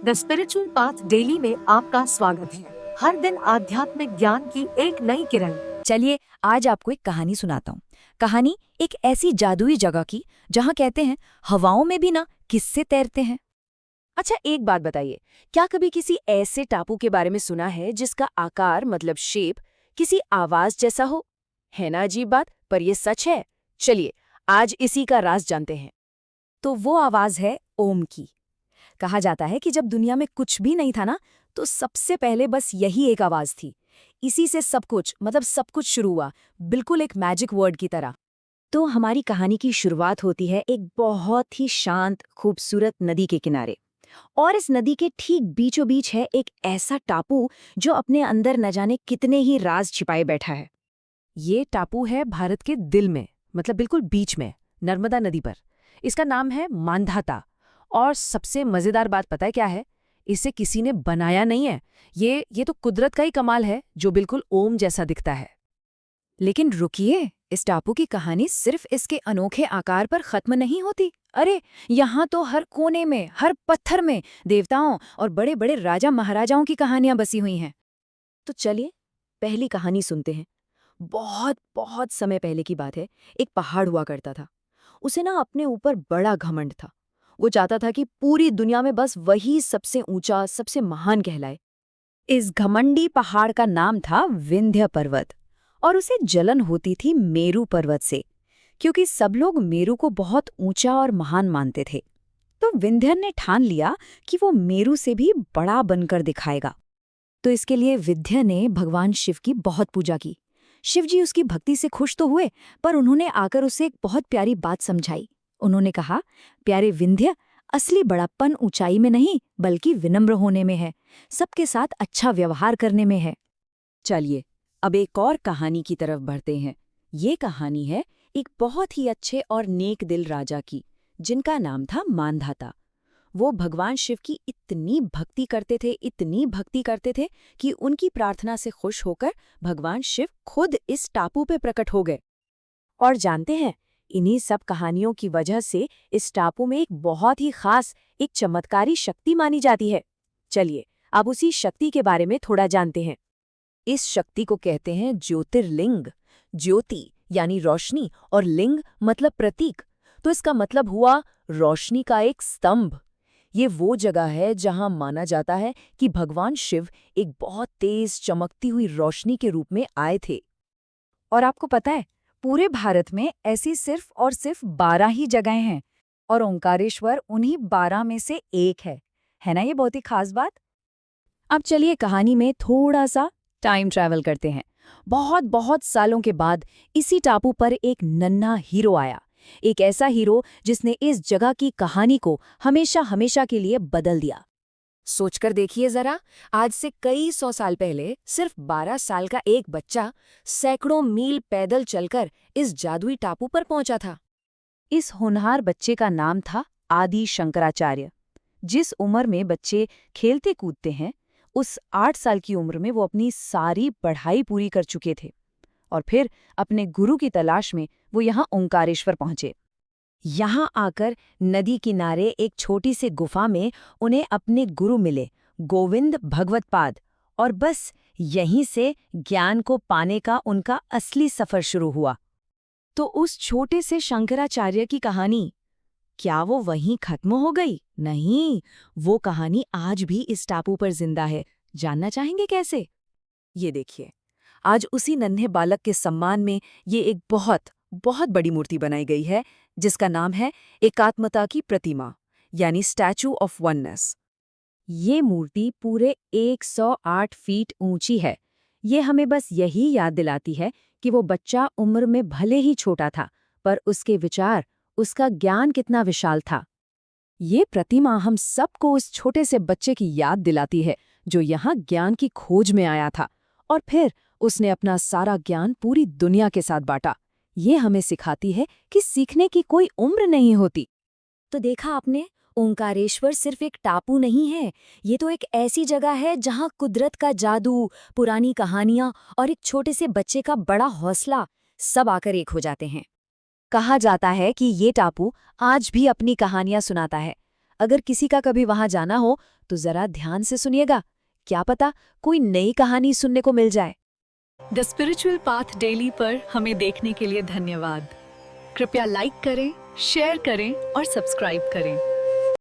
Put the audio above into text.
The spiritual path daily में आपका स्वागत है। हर दिन आध्यात्मिक ज्ञान की एक नई किरण। चलिए आज आपको एक कहानी सुनाता हूँ। कहानी एक ऐसी जादुई जगह की जहाँ कहते हैं हवाओं में भी ना किस्से तैरते हैं। अच्छा एक बात बताइए, क्या कभी किसी ऐसे टापू के बारे में सुना है जिसका आकार मतलब शेप किसी आवाज जैसा हो? है ना अजीब बात, पर ये सच है। चलिए आज इसी का राज जानते हैं। तो वो आवाज है ओम की। कहा जाता है कि जब दुनिया में कुछ भी नहीं था ना, तो सबसे पहले बस यही एक आवाज थी। इसी से सब कुछ मतलब सब कुछ शुरू हुआ, बिल्कुल एक मैजिक वर्ड की तरह। तो हमारी कहानी की शुरुआत होती है एक बहुत ही शांत खूबसूरत नदी के किनारे। और इस नदी के ठीक बीचों बीच है एक ऐसा टापू जो अपने अंदर न जाने कितने ही राज छिपाए बैठा है। ये टापू है भारत के दिल में, मतलब बिल्कुल बीच में, नर्मदा नदी पर। इसका नाम है मांधाता। और सबसे मजेदार बात पता है क्या है? इसे किसी ने बनाया नहीं है। ये तो कुदरत का ही कमाल है जो बिल्कुल ओम जैसा दिखता है। लेकिन रुकिए, इस टापू की कहानी सिर्फ इसके अनोखे आकार पर खत्म नहीं होती। अरे यहाँ तो हर कोने में, हर पत्थर में देवताओं और बड़े बड़े राजा महाराजाओं की कहानियां बसी हुई हैं। तो चलिए पहली कहानी सुनते हैं। बहुत बहुत समय पहले की बात है। एक पहाड़ हुआ करता था। उसे ना अपने ऊपर बड़ा घमंड था। वो चाहता था कि पूरी दुनिया में बस वही सबसे ऊंचा, सबसे महान कहलाए। इस घमंडी पहाड़ का नाम था विंध्य पर्वत। और उसे जलन होती थी मेरू पर्वत से, क्योंकि सब लोग मेरू को बहुत ऊंचा और महान मानते थे। तो विंध्य ने ठान लिया कि वो मेरू से भी बड़ा बनकर दिखाएगा। तो इसके लिए विंध्य ने भगवान शिव की बहुत पूजा की। शिवजी उसकी भक्ति से खुश तो हुए, पर उन्होंने आकर उसे एक बहुत प्यारी बात समझाई। उन्होंने कहा, प्यारे विंध्य, असली बड़प्पन ऊंचाई में नहीं बल्कि विनम्र होने में है, सबके साथ अच्छा व्यवहार करने में है। चलिए अब एक और कहानी की तरफ बढ़ते हैं। ये कहानी है एक बहुत ही अच्छे और नेक दिल राजा की, जिनका नाम था मांधाता। वो भगवान शिव की इतनी भक्ति करते थे, इतनी भक्ति करते थे कि उनकी प्रार्थना से खुश होकर भगवान शिव खुद इस टापू पे प्रकट हो गए। और जानते हैं, इन्हीं सब कहानियों की वजह से इस टापू में एक बहुत ही खास, एक चमत्कारी शक्ति मानी जाती है। चलिए अब उसी शक्ति के बारे में थोड़ा जानते हैं। इस शक्ति को कहते हैं ज्योतिर्लिंग। ज्योति यानी रोशनी और लिंग मतलब प्रतीक। तो इसका मतलब हुआ रोशनी का एक स्तंभ। ये वो जगह है जहां माना जाता है कि भगवान शिव एक बहुत तेज चमकती हुई रोशनी के रूप में आए थे। और आपको पता है, पूरे भारत में ऐसी सिर्फ और सिर्फ 12 ही जगहें हैं, और ओंकारेश्वर उन्हीं 12 में से एक है। है ना ये बहुत ही खास बात? अब चलिए कहानी में थोड़ा सा टाइम ट्रैवल करते हैं। बहुत बहुत सालों के बाद इसी टापू पर एक नन्हा हीरो आया। एक ऐसा हीरो जिसने इस जगह की कहानी को हमेशा हमेशा के लिए बदल दिया। सोचकर देखिए जरा, आज से कई 100 साल पहले सिर्फ 12 साल का एक बच्चा सैकड़ों मील पैदल चलकर इस जादुई टापू पर पहुंचा था। इस होनहार बच्चे का नाम था आदि शंकराचार्य। जिस उम्र में बच्चे खेलते कूदते हैं, उस 8 साल की उम्र में वो अपनी सारी पढ़ाई पूरी कर चुके थे। और फिर अपने गुरु की तलाश में वो यहाँ ओंकारेश्वर पहुंचे। यहाँ आकर नदी किनारे एक छोटी सी गुफा में उन्हें अपने गुरु मिले, गोविंद भगवत्पाद। और बस यहीं से ज्ञान को पाने का उनका असली सफर शुरू हुआ। तो उस छोटे से शंकराचार्य की कहानी, क्या वो वहीं खत्म हो गई? नहीं, वो कहानी आज भी इस टापू पर जिंदा है। जानना चाहेंगे कैसे? ये देखिए, आज उसी नन्हे बालक के सम्मान में ये एक बहुत बहुत बड़ी मूर्ति बनाई गई है, जिसका नाम है एकात्मता की प्रतिमा, यानी स्टैचू ऑफ वननेस। ये मूर्ति पूरे 108 फीट ऊंची है। ये हमें बस यही याद दिलाती है कि वो बच्चा उम्र में भले ही छोटा था, पर उसके विचार, उसका ज्ञान कितना विशाल था। ये प्रतिमा हम सबको उस छोटे से बच्चे की याद दिलाती है जो यहाँ ज्ञान की खोज में आया था, और फिर उसने अपना सारा ज्ञान पूरी दुनिया के साथ बांटा। ये हमें सिखाती है कि सीखने की कोई उम्र नहीं होती। तो देखा आपने, ओंकारेश्वर सिर्फ एक टापू नहीं है, ये तो एक ऐसी जगह है जहाँ कुदरत का जादू, पुरानी कहानियाँ और एक छोटे से बच्चे का बड़ा हौसला सब आकर एक हो जाते हैं। कहा जाता है कि ये टापू आज भी अपनी कहानियां सुनाता है। अगर किसी का कभी वहां जाना हो तो जरा ध्यान से सुनिएगा, क्या पता कोई नई कहानी सुनने को मिल जाए। द स्पिरिचुअल पाथ डेली पर हमें देखने के लिए धन्यवाद। कृपया लाइक करें, शेयर करें और सब्सक्राइब करें।